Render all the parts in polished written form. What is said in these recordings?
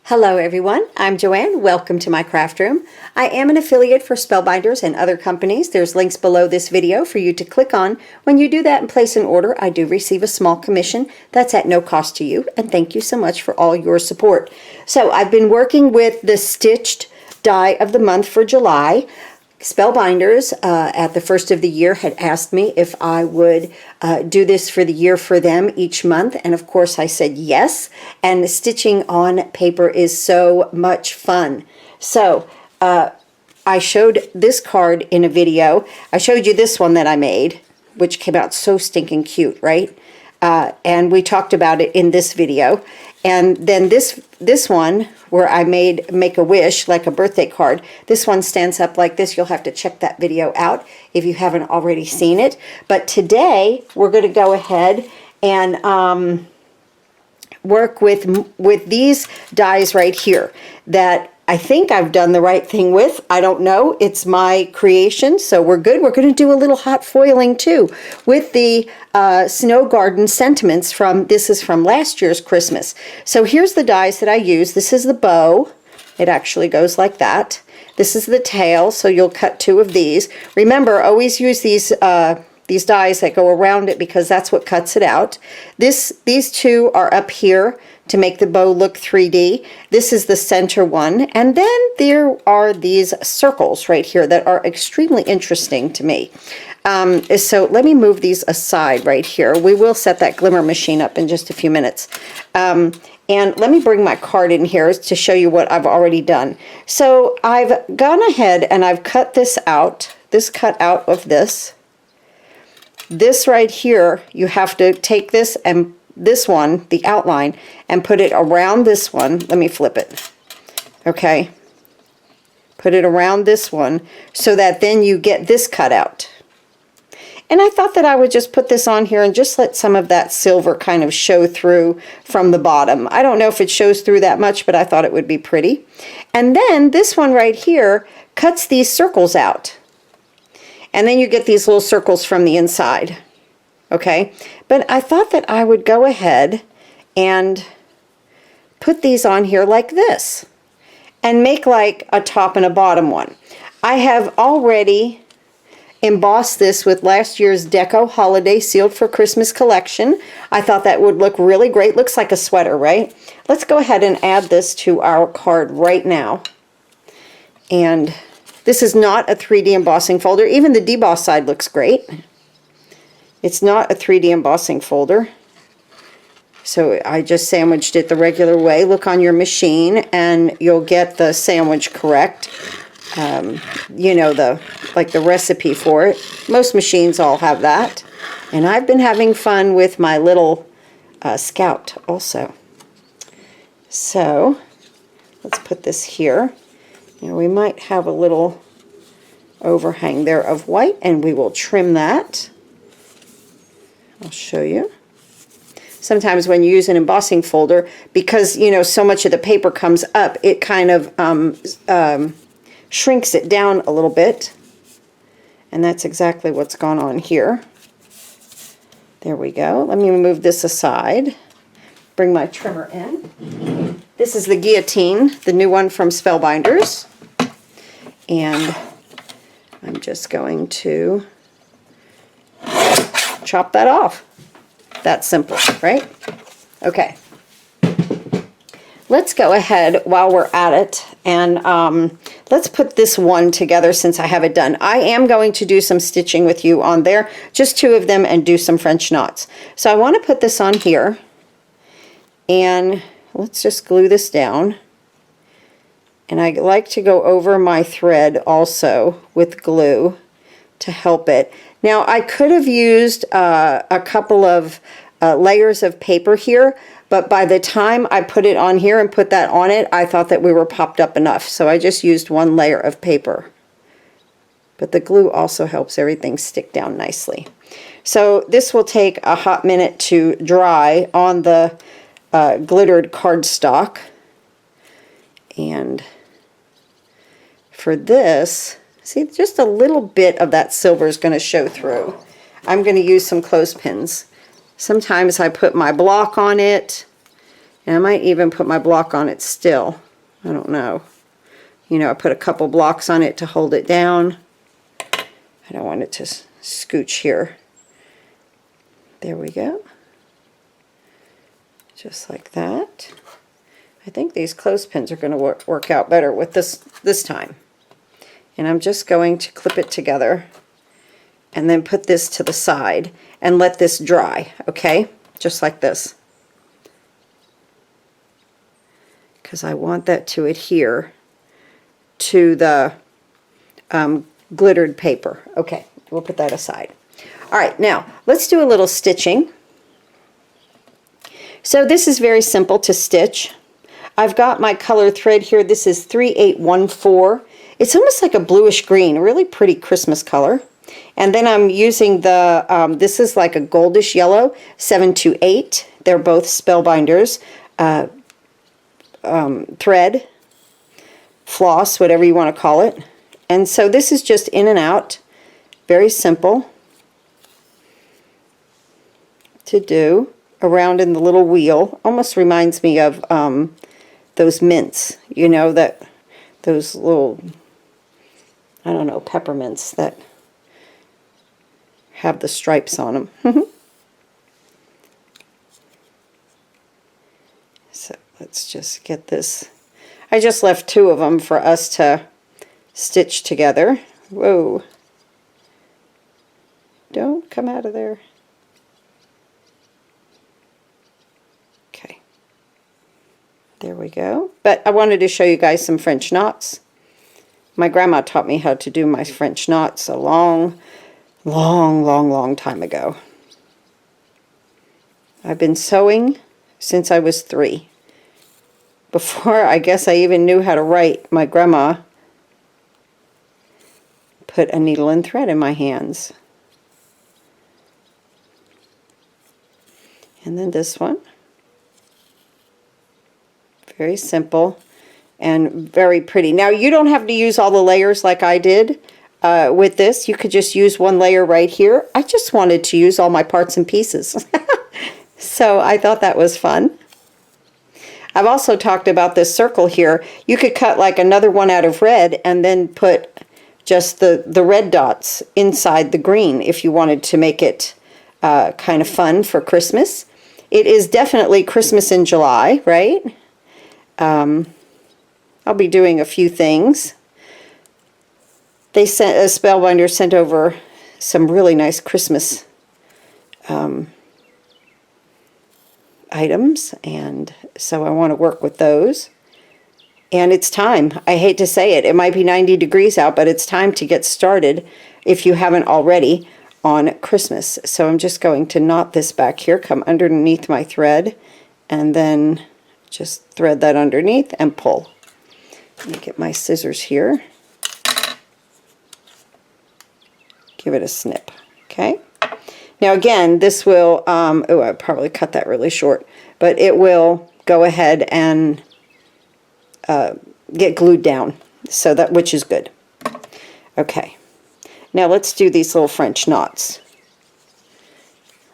Hello everyone, I'm Joanne. Welcome to my craft room. I am an affiliate for Spellbinders and other companies. There's links below this video for you to click on. When you do that and place an order, I do receive a small commission. That's at no cost to you, and thank you so much for all your support. So I've been working with the stitched die of the month for July. Spellbinders at the first of the year had asked me if I would do this for the year for them each month, and of course I said yes. And stitching on paper is so much fun. So I showed this card in a video. I showed you this one that I made, which came out so stinking cute, right? And we talked about it in this video. And then this one where I made Make-A-Wish, like a birthday card. This one stands up like this. You'll have to check that video out if you haven't already seen it. But today we're going to go ahead and work with these dies right here that I think I've done the right thing with. I don't know. It's my creation, so we're good. We're going to do a little hot foiling too with the Snow Garden Sentiments this is from last year's Christmas. So here's the dies that I use. This is the bow. It actually goes like that. This is the tail, so you'll cut two of these. Remember, always use these dies that go around it because that's what cuts it out. These two are up here to make the bow look 3D. This is the center one, and then there are these circles right here that are extremely interesting to me. So let me move these aside right here. We will set that glimmer machine up in just a few minutes. And let me bring my card in here to show you what I've already done. So I've gone ahead and I've cut this out, this cut out of this. This right here, you have to take this and this one, the outline, and put it around this one. Let me flip it. Okay. Put it around this one so that then you get this cut out. And I thought that I would just put this on here and just let some of that silver kind of show through from the bottom. I don't know if it shows through that much, but I thought it would be pretty. And then this one right here cuts these circles out. And then you get these little circles from the inside. Okay, but I thought that I would go ahead and put these on here like this and make like a top and a bottom one. I have already embossed this with last year's DECO Holiday Sealed for Christmas collection. I thought that would look really great. Looks like a sweater, right? Let's go ahead and add this to our card right now. And this is not a 3D embossing folder. Even the deboss side looks great. It's not a 3D embossing folder. So I just sandwiched it the regular way. Look on your machine and you'll get the sandwich correct. You know, the recipe for it. Most machines all have that. And I've been having fun with my little Scout also. So let's put this here. Now we might have a little overhang there of white, and we will trim that. I'll show you. Sometimes when you use an embossing folder, because you know so much of the paper comes up, it kind of shrinks it down a little bit, and that's exactly what's gone on here. There we go. Let me move this aside. Bring my trimmer in. This is the Guillotine, the new one from Spellbinders, and I'm just going to chop that off. That's simple, right? Okay. Let's go ahead while we're at it and let's put this one together since I have it done. I am going to do some stitching with you on there, just two of them, and do some French knots. So I want to put this on here, and let's just glue this down. And I like to go over my thread also with glue to help it. Now I could have used a couple of layers of paper here, but by the time I put it on here and put that on it, I thought that we were popped up enough. So I just used one layer of paper. But the glue also helps everything stick down nicely. So this will take a hot minute to dry on the glittered cardstock. And for this, see, just a little bit of that silver is going to show through. I'm going to use some clothespins. Sometimes I put my block on it And I might even put my block on it still. I don't know. You know, I put a couple blocks on it to hold it down. I don't want it to scooch here. There we go. Just like that. I think these clothespins are going to work out better with this time. And I'm just going to clip it together and then put this to the side and let this dry, okay? Just like this. Because I want that to adhere to the glittered paper. Okay, we'll put that aside. All right, now let's do a little stitching. So this is very simple to stitch. I've got my color thread here. This is 3814. It's almost like a bluish green, a really pretty Christmas color. And then I'm using the, this is like a goldish yellow, 728. They're both Spellbinders. Thread, floss, whatever you want to call it. And so this is just in and out. Very simple to do. Around in the little wheel. Almost reminds me of those mints, you know, that those little, I don't know, peppermints that have the stripes on them. So let's just get this. I just left 2 of them for us to stitch together. Whoa. Don't come out of there. Okay. There we go. But I wanted to show you guys some French knots. My grandma taught me how to do my French knots a long time ago. I've been sewing since I was 3. Before I guess I even knew how to write, my grandma put a needle and thread in my hands. And then this one. Very simple and very pretty. Now you don't have to use all the layers like I did with this. You could just use one layer right here. I just wanted to use all my parts and pieces. So I thought that was fun. I've also talked about this circle here. You could cut like another one out of red and then put just the red dots inside the green if you wanted to make it kind of fun for Christmas. It is definitely Christmas in July, right? I'll be doing a few things. They sent, a Spellbinder sent over some really nice Christmas items, and so I want to work with those. And it's time. I hate to say it. It might be 90 degrees out, but it's time to get started if you haven't already on Christmas. So I'm just going to knot this back here, come underneath my thread, and then just thread that underneath and pull. Let me get my scissors here. Give it a snip. Okay. Now again, this will, oh, I probably cut that really short, but it will go ahead and get glued down, so that, which is good. Okay. Now let's do these little French knots.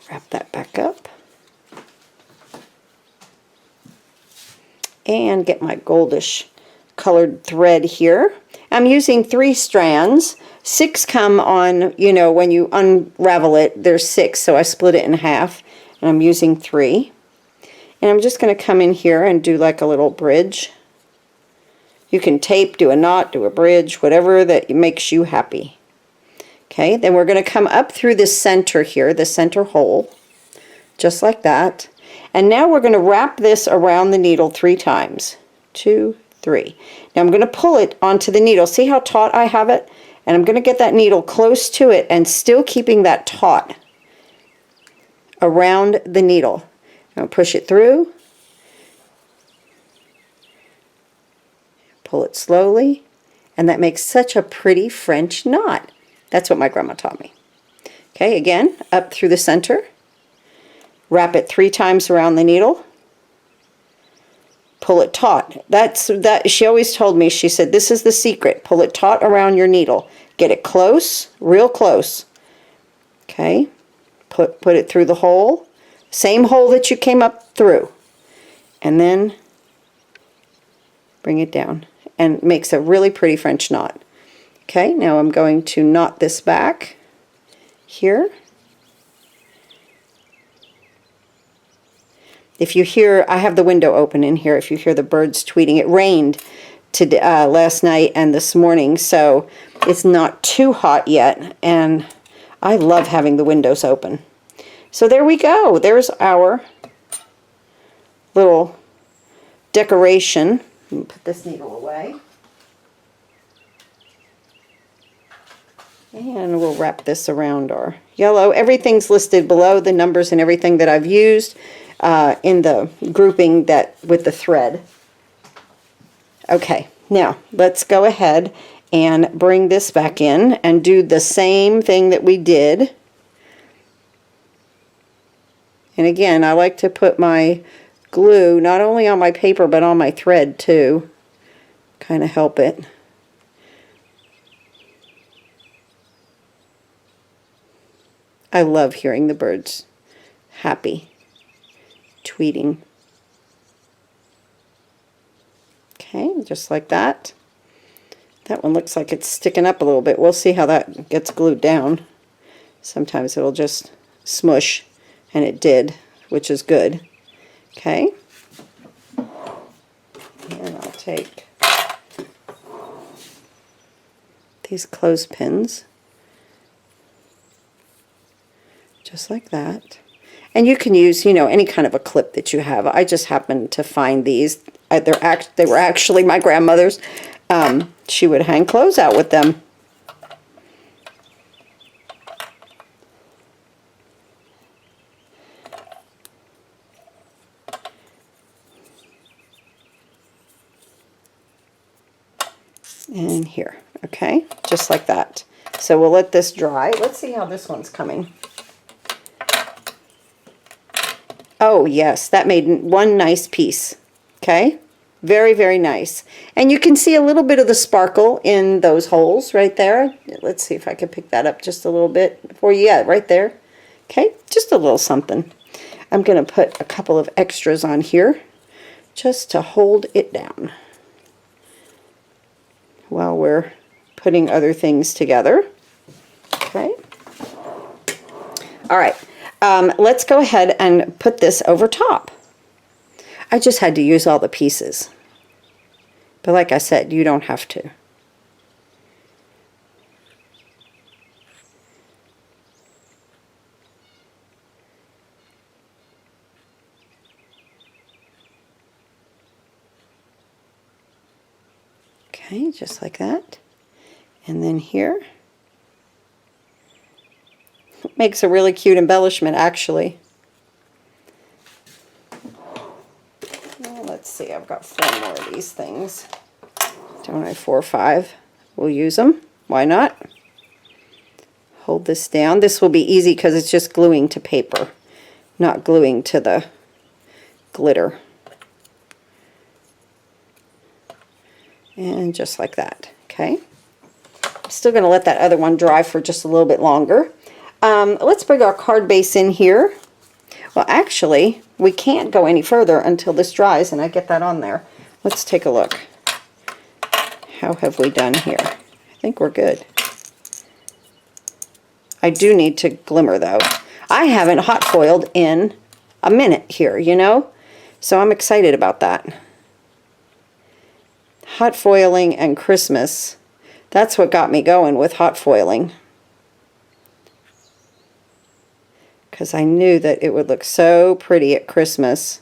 Wrap that back up. And get my goldish colored thread here. I'm using 3 strands. 6 come on, you know, when you unravel it, there's 6, so I split it in half, and I'm using 3. And I'm just going to come in here and do like a little bridge. You can tape, do a knot, do a bridge, whatever that makes you happy. Okay, then we're going to come up through the center here, the center hole, just like that. And now we're going to wrap this around the needle 3 times. 2, 3. Now I'm going to pull it onto the needle. See how taut I have it? And I'm going to get that needle close to it and still keeping that taut around the needle. I'll push it through. Pull it slowly. And that makes such a pretty French knot. That's what my grandma taught me. Okay, again, up through the center. Wrap it 3 times around the needle. Pull it taut. That she always told me, she said, this is the secret. Pull it taut around your needle. Get it close, real close. Okay. Put it through the hole. Same hole that you came up through. and then bring it down, and makes a really pretty French knot. Okay, now I'm going to knot this back here. If you hear, I have the window open in here, if you hear the birds tweeting. It rained today, last night and this morning, so it's not too hot yet, and I love having the windows open. So there we go. There's our little decoration. Let me put this needle away. And we'll wrap this around our yellow. Everything's listed below, the numbers and everything that I've used in the grouping that with the thread. Okay, now let's go ahead and bring this back in and do the same thing that we did. And again, I like to put my glue not only on my paper but on my thread too. Kind of help it. I love hearing the birds happy, tweeting. Okay, just like that. That one looks like it's sticking up a little bit. We'll see how that gets glued down. Sometimes it'll just smush, and it did, which is good. Okay. And I'll take these clothespins, just like that. And you can use, you know, any kind of a clip that you have. I just happened to find these. They were actually my grandmother's. She would hang clothes out with them. And here, okay, just like that. So we'll let this dry. Let's see how this one's coming. Oh yes, that made one nice piece. Okay, very, very nice. And you can see a little bit of the sparkle in those holes right there. Let's see if I can pick that up just a little bit for you. Yeah, right there. Okay, just a little something. I'm going to put a couple of extras on here just to hold it down while we're putting other things together. Okay. All right. Let's go ahead and put this over top. I just had to use all the pieces. But like I said, you don't have to. Okay, just like that. And then here. It makes a really cute embellishment, actually. Well, let's see, I've got 4 more of these things. Don't I? 4 or 5. We'll use them. Why not? Hold this down. This will be easy because it's just gluing to paper, not gluing to the glitter. And just like that. Okay. I'm still going to let that other one dry for just a little bit longer. Let's bring our card base in here. Well, actually, we can't go any further until this dries and I get that on there. Let's take a look. How have we done here? I think we're good. I do need to glimmer, though. I haven't hot foiled in a minute here, you know? So I'm excited about that. Hot foiling and Christmas. That's what got me going with hot foiling. Because I knew that it would look so pretty at Christmas.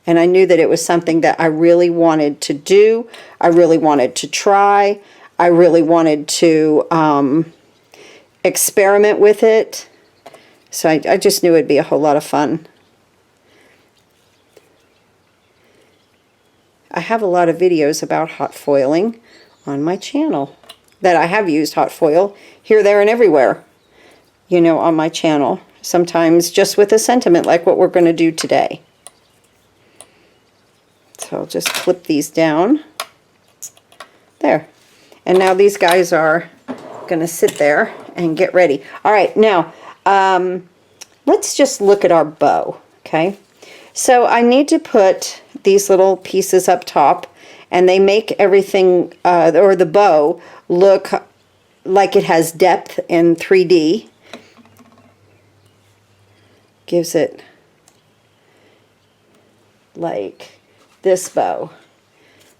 And I knew that it was something that I really wanted to do. I really wanted to try. I really wanted to experiment with it. So I just knew it'd be a whole lot of fun. I have a lot of videos about hot foiling on my channel. That I have used hot foil here, there, and everywhere. You know, on my channel. Sometimes just with a sentiment like what we're going to do today. So I'll just clip these down. There. And now these guys are going to sit there and get ready. All right, now let's just look at our bow. Okay, so I need to put these little pieces up top, and they make everything, or the bow, look like it has depth in 3D. Gives it like this bow.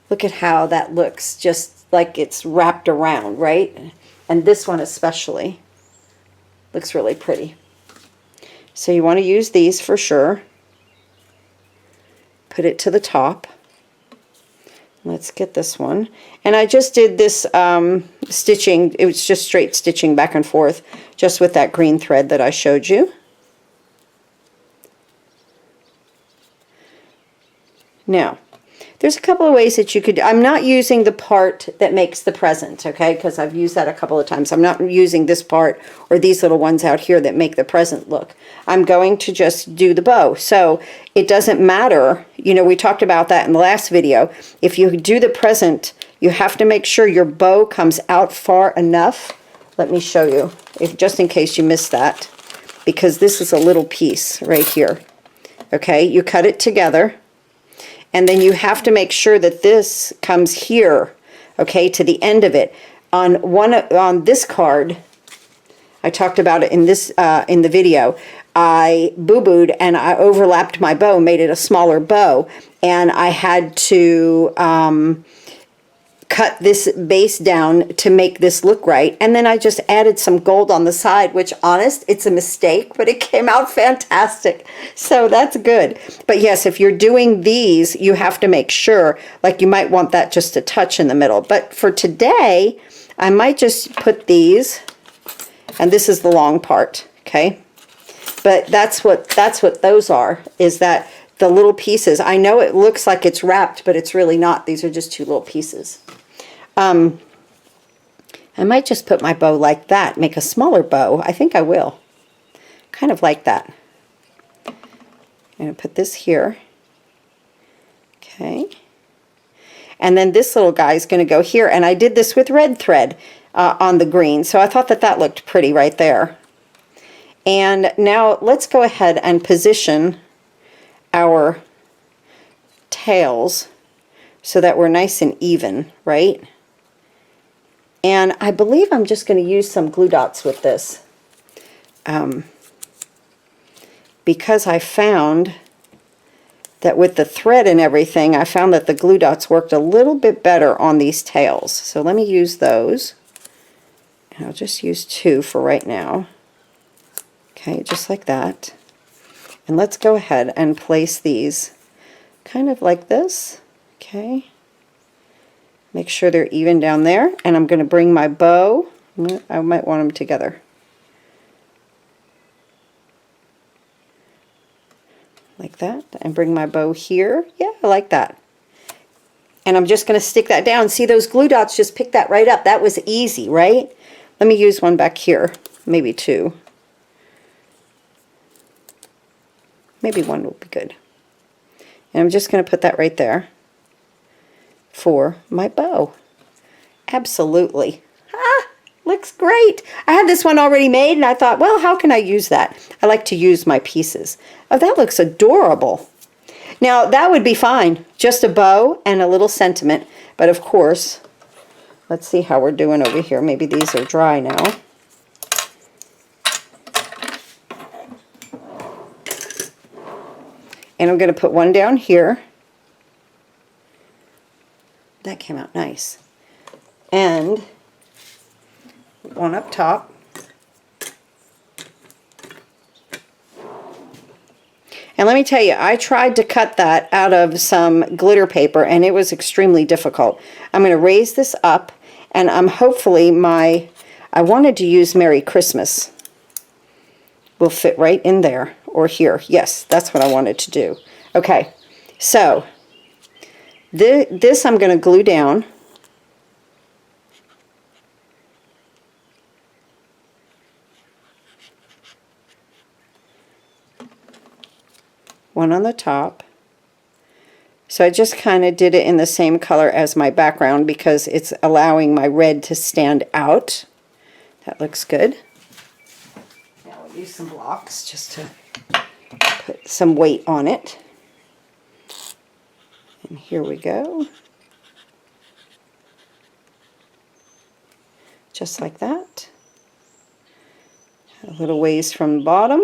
Look at how that looks, just like it's wrapped around, right? And this one especially looks really pretty. So you want to use these for sure. Put it to the top. Let's get this one. And I just did this stitching. It was just straight stitching back and forth, just with that green thread that I showed you. Now, there's a couple of ways that you could, I'm not using the part that makes the present, okay, because I've used that a couple of times. I'm not using this part or these little ones out here that make the present look. I'm going to just do the bow. So it doesn't matter, you know, we talked about that in the last video. If you do the present, you have to make sure your bow comes out far enough. Let me show you, if just in case you missed that, because this is a little piece right here. Okay, you cut it together. And then you have to make sure that this comes here, okay, to the end of it. On this card, I talked about it in this in the video. I boo-booed and I overlapped my bow, made it a smaller bow, and I had to cut this base down to make this look right. And then I just added some gold on the side, which, honest, it's a mistake, but it came out fantastic. So that's good. But yes, if you're doing these, you have to make sure, like you might want that just a touch in the middle. But for today, I might just put these, and this is the long part, okay? But that's what those are, is that the little pieces. I know it looks like it's wrapped, but it's really not. These are just two little pieces. I might just put my bow like that, make a smaller bow. I think I will. Kind of like that. I'm going to put this here. Okay. And then this little guy is going to go here. And I did this with red thread on the green. So I thought that that looked pretty right there. And now let's go ahead and position our tails so that we're nice and even, right? And I believe I'm just going to use some glue dots with this. Because I found that with the thread and everything, I found that the glue dots worked a little bit better on these tails. So let me use those. And I'll just use 2 for right now. Okay, just like that. And let's go ahead and place these kind of like this. Okay. Make sure they're even down there. And I'm going to bring my bow. I might want them together. Like that. And bring my bow here. Yeah, I like that. And I'm just going to stick that down. See, those glue dots just picked that right up. That was easy, right? Let me use one back here. Maybe 2. Maybe 1 will be good. And I'm just going to put that right there for my bow. Absolutely. Ah, looks great. I had this one already made and I thought, well, how can I use that? I like to use my pieces. Oh, that looks adorable. Now, that would be fine. Just a bow and a little sentiment. But of course, let's see how we're doing over here. Maybe these are dry now. And I'm going to put one down here. That came out nice. And one up top. And let me tell you, I tried to cut that out of some glitter paper and it was extremely difficult. I'm going to raise this up and I'm hopefully I wanted to use Merry Christmas. Will fit right in there or here. Yes, that's what I wanted to do. Okay, so this I'm going to glue down. One on the top. So I just kind of did it in the same color as my background because it's allowing my red to stand out. That looks good. Now we'll use some blocks just to Put some weight on it. And here we go. Just like that. A little ways from the bottom.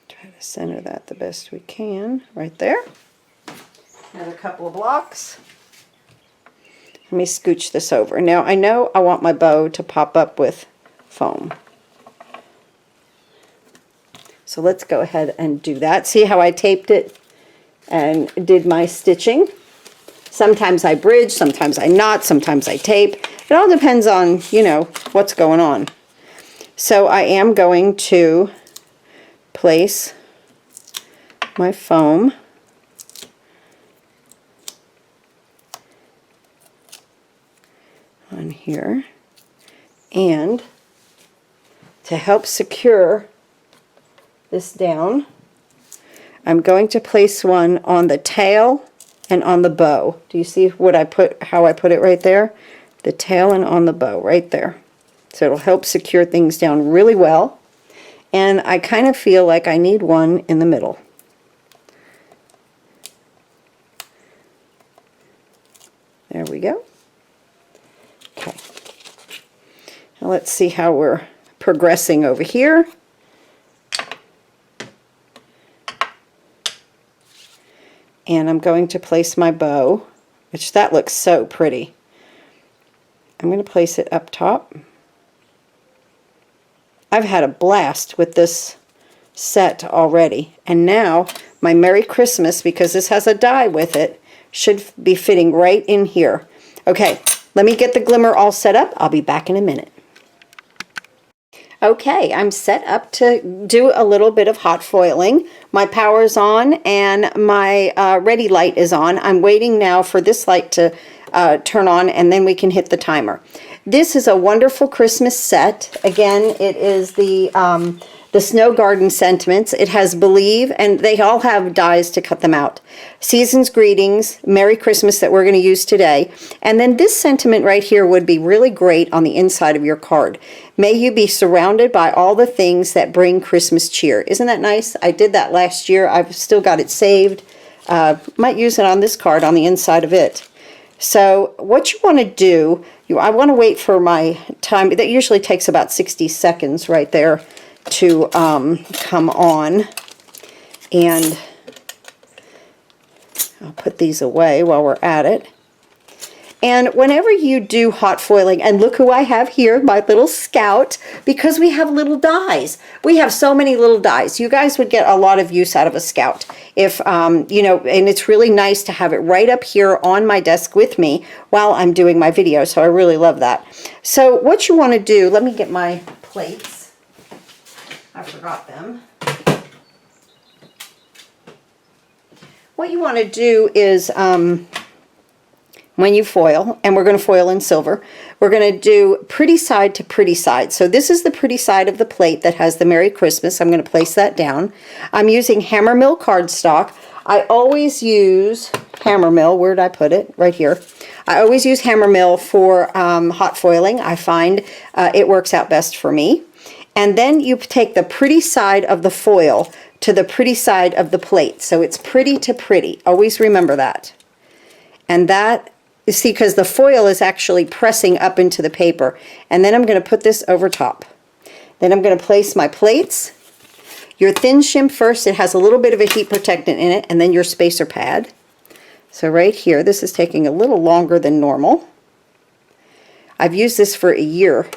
Try to center that the best we can, right there. Another couple of blocks. Let me scooch this over. Now I know I want my bow to pop up with foam. So let's go ahead and do that. See how I taped it and did my stitching? Sometimes I bridge, sometimes I knot, sometimes I tape. It all depends on, you know, what's going on. So I am going to place my foam on here, and to help secure this down, I'm going to place one on the tail and on the bow. Do you see what I put, how I put it right there? The tail and on the bow right there. So it'll help secure things down really well. And I kind of feel like I need one in the middle. There we go. Okay. Now let's see how we're progressing over here. And I'm going to place my bow, which that looks so pretty. I'm going to place it up top. I've had a blast with this set already. And now my Merry Christmas, because this has a die with it, should be fitting right in here. Okay, let me get the glimmer all set up. I'll be back in a minute. Okay, I'm set up to do a little bit of hot foiling. My power's on and my ready light is on. I'm waiting now for this light to turn on, and then we can hit the timer. This is a wonderful Christmas set. Again, it is the Snow Garden Sentiments. It has Believe, and they all have dies to cut them out. Season's Greetings, Merry Christmas that we're going to use today. And then this sentiment right here would be really great on the inside of your card. May you be surrounded by all the things that bring Christmas cheer. Isn't that nice? I did that last year. I've still got it saved. Might use it on this card on the inside of it. So what you want to do, I want to wait for my time. That usually takes about 60 seconds right there to come on. And I'll put these away while we're at it. And whenever you do hot foiling, and look who I have here, my little scout, because we have little dies. We have so many little dies. You guys would get a lot of use out of a scout. If, you know, and it's really nice to have it right up here on my desk with me while I'm doing my video. So I really love that. So what you want to do, let me get my plates. I forgot them. What you want to do is, when you foil, and we're going to foil in silver, we're going to do pretty side to pretty side. So this is the pretty side of the plate that has the Merry Christmas. I'm going to place that down. I'm using Hammermill cardstock. I always use Hammermill. Where did I put it? Right here. I always use Hammermill for hot foiling. I find it works out best for me. And then you take the pretty side of the foil to the pretty side of the plate. So it's pretty to pretty. Always remember that. And that, you see, because the foil is actually pressing up into the paper. And then I'm going to put this over top. Then I'm going to place my plates. Your thin shim first. It has a little bit of a heat protectant in it. And then your spacer pad. So right here, this is taking a little longer than normal. I've used this for a year.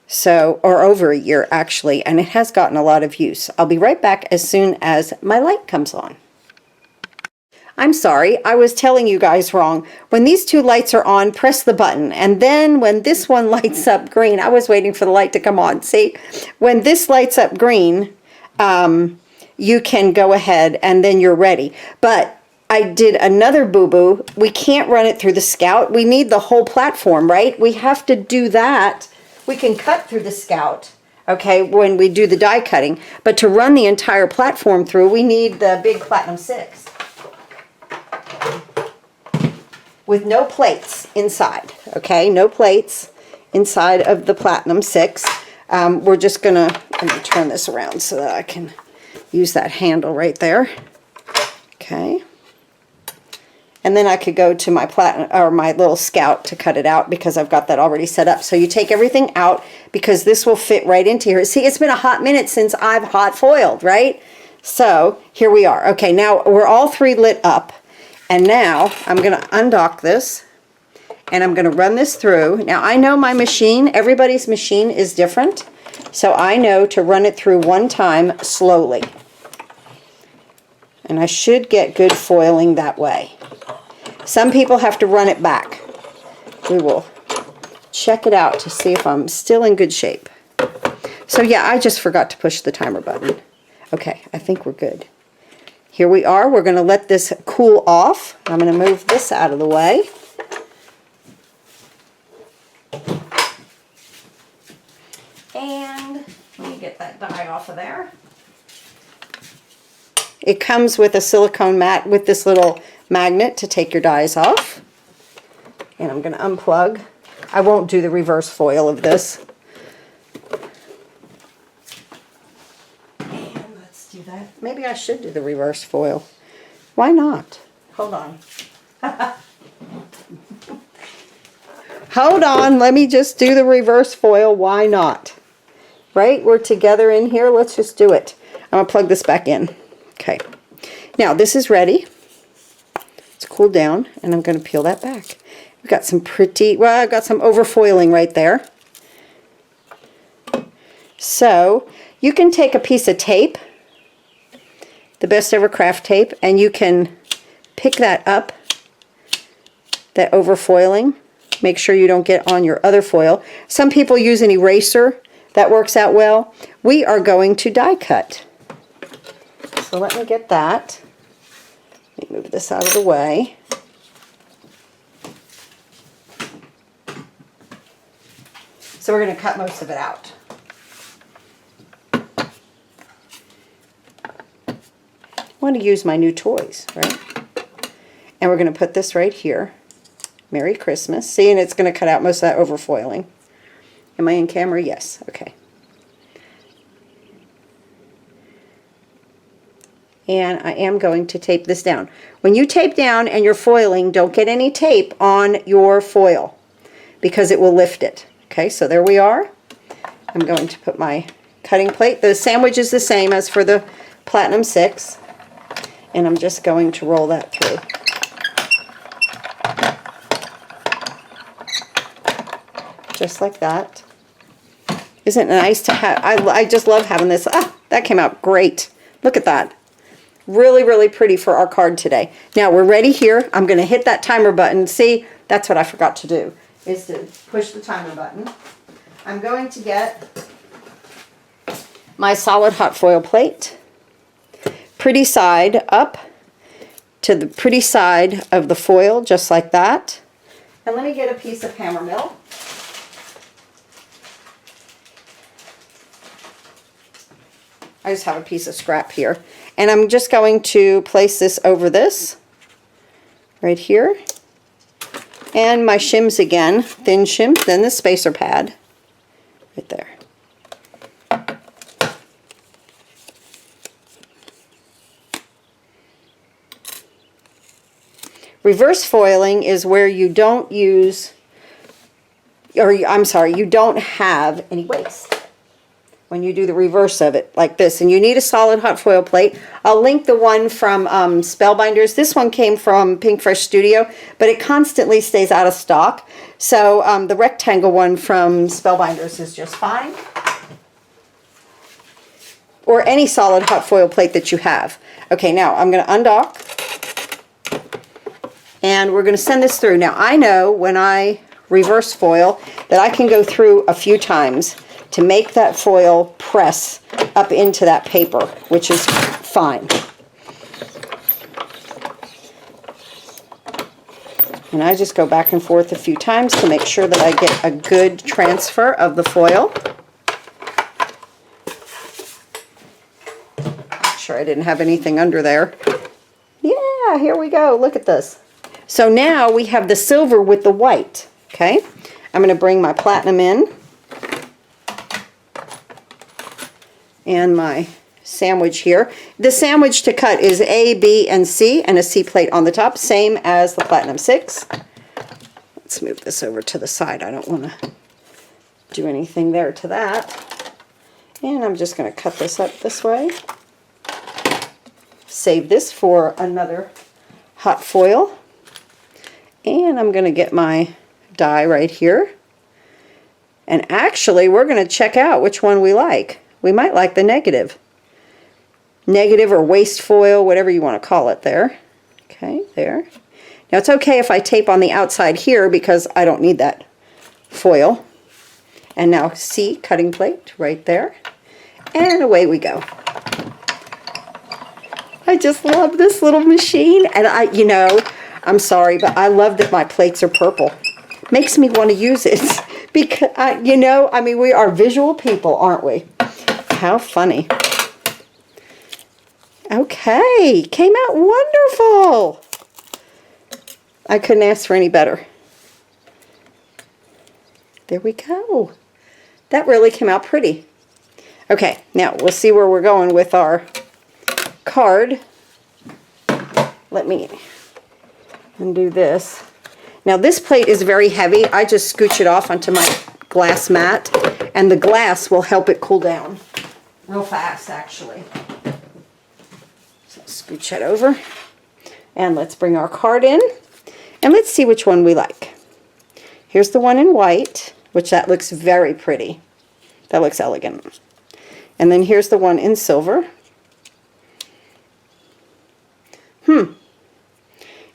So, or over a year actually. And it has gotten a lot of use. I'll be right back as soon as my light comes on. I'm sorry, I was telling you guys wrong. When these two lights are on, press the button. And then when this one lights up green, I was waiting for the light to come on. See, when this lights up green, you can go ahead and then you're ready. But I did another boo-boo. We can't run it through the Scout. We need the whole platform, right? We have to do that. We can cut through the Scout, okay, when we do the die cutting. But to run the entire platform through, we need the big Platinum 6. With no plates inside, okay? No plates. inside of the Platinum 6. We're just gonna, let me turn this around so that I can use that handle right there. Okay. And then I could go to my platinum or my little Scout to cut it out because I've got that already set up. So you take everything out because this will fit right into here. See, it's been a hot minute since I've hot foiled, right? So here we are. Okay, now we're all three lit up. And now I'm going to undock this and I'm going to run this through. Now I know my machine, everybody's machine is different. So I know to run it through one time slowly. And I should get good foiling that way. Some people have to run it back. We will check it out to see if I'm still in good shape. So yeah, I just forgot to push the timer button. Okay, I think we're good. Here we are. We're going to let this cool off. I'm going to move this out of the way. And let me get that die off of there. It comes with a silicone mat with this little magnet to take your dies off. And I'm going to unplug. I won't do the reverse foil of this. And let's do that. Maybe I should do the reverse foil. Why not? Hold on. Hold on. Let me just do the reverse foil. Why not? Right? We're together in here. Let's just do it. I'm going to plug this back in. Okay. Now this is ready. It's cooled down and I'm going to peel that back. We've got some pretty, well, I've got some overfoiling right there. So you can take a piece of tape, the Best Ever Craft tape, and you can pick that up, that overfoiling. Make sure you don't get on your other foil. Some people use an eraser. That works out well. We are going to die cut. So let me get that. Let me move this out of the way. So we're going to cut most of it out. I want to use my new toys, right? And we're going to put this right here. Merry Christmas. See, and it's going to cut out most of that overfoiling. Am I in camera? Yes. Okay. And I am going to tape this down. When you tape down and you're foiling, don't get any tape on your foil because it will lift it. Okay, so there we are. I'm going to put my cutting plate. The sandwich is the same as for the Platinum 6. And I'm just going to roll that through. Just like that. Isn't it nice to have? I just love having this. Ah, that came out great. Look at that. Really, really pretty for our card today. Now we're ready here. I'm going to hit that timer button. See, that's what I forgot to do, is to push the timer button. I'm going to get my solid hot foil plate. Pretty side up to the pretty side of the foil, just like that. And let me get a piece of Hammermill. I just have a piece of scrap here. And I'm just going to place this over this, right here. And my shims again, thin shims, then the spacer pad, right there. Reverse foiling is where you don't use, or I'm sorry, you don't have any waste when you do the reverse of it like this. And you need a solid hot foil plate. I'll link the one from Spellbinders. This one came from Pink Fresh Studio, but it constantly stays out of stock. So the rectangle one from Spellbinders is just fine. Or any solid hot foil plate that you have. Okay, now I'm going to undock. And we're going to send this through. Now I know when I reverse foil that I can go through a few times to make that foil press up into that paper, which is fine. And I just go back and forth a few times to make sure that I get a good transfer of the foil. Make sure I didn't have anything under there. Yeah, here we go. Look at this. So now we have the silver with the white. Okay, I'm going to bring my platinum in. And my sandwich here. The sandwich to cut is A, B, and C, and a C plate on the top, same as the Platinum 6. Let's move this over to the side. I don't want to do anything there to that. And I'm just going to cut this up this way. Save this for another hot foil. And I'm going to get my die right here. And actually, we're going to check out which one we like. We might like the negative. Negative or waste foil, whatever you want to call it there. Okay, there. Now it's okay if I tape on the outside here because I don't need that foil. And now C, cutting plate right there. And away we go. I just love this little machine. And you know, I'm sorry, but I love that my plates are purple. Makes me want to use it. Because, you know, I mean, we are visual people, aren't we? How funny. Okay, came out wonderful. I couldn't ask for any better. There we go. That really came out pretty. Okay, now we'll see where we're going with our card. Let me undo this. Now this plate is very heavy. I just scooch it off onto my glass mat, and the glass will help it cool down real fast, actually. So scooch that over, and let's bring our card in, and let's see which one we like. Here's the one in white, which that looks very pretty. That looks elegant. And then here's the one in silver.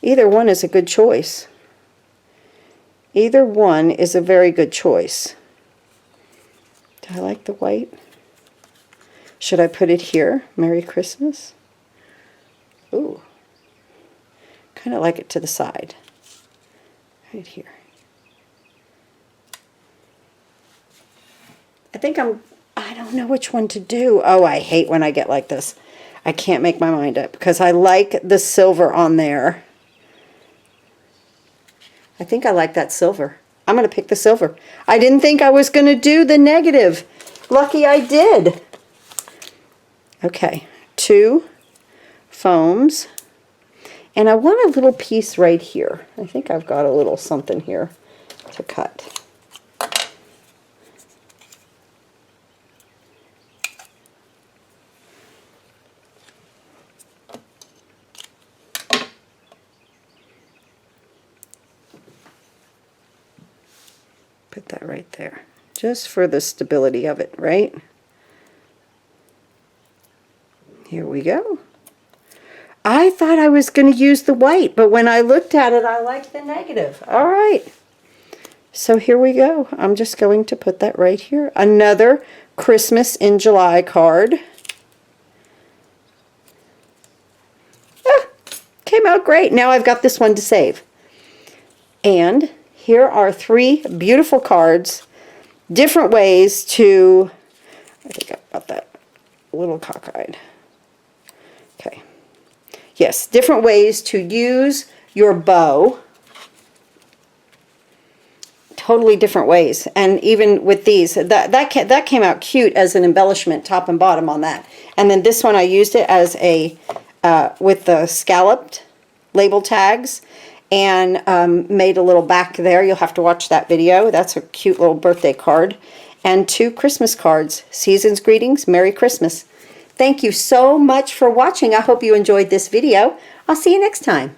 Either one is a good choice. Either one is a very good choice. Do I like the white? Should I put it here? Merry Christmas? Ooh. Kind of like it to the side. Right here. I don't know which one to do. Oh, I hate when I get like this. I can't make my mind up because I like the silver on there. I think I like that silver. I'm going to pick the silver. I didn't think I was going to do the negative. Lucky I did. Okay, 2 foams. And I want a little piece right here. I think I've got a little something here to cut. Put that right there, just for the stability of it, right? Here we go. I thought I was going to use the white, but when I looked at it, I liked the negative. All right. So here we go. I'm just going to put that right here. Another Christmas in July card. Ah, came out great. Now I've got this one to save. And here are 3 beautiful cards, different ways to, I think I got that a little cockeyed. Okay. Yes, different ways to use your bow. Totally different ways. And even with these, that came out cute as an embellishment, top and bottom on that. And then this one I used it as a, with the scalloped label tags. And made a little back there. You'll have to watch that video. That's a cute little birthday card. And 2 Christmas cards. Season's greetings. Merry Christmas. Thank you so much for watching. I hope you enjoyed this video. I'll see you next time.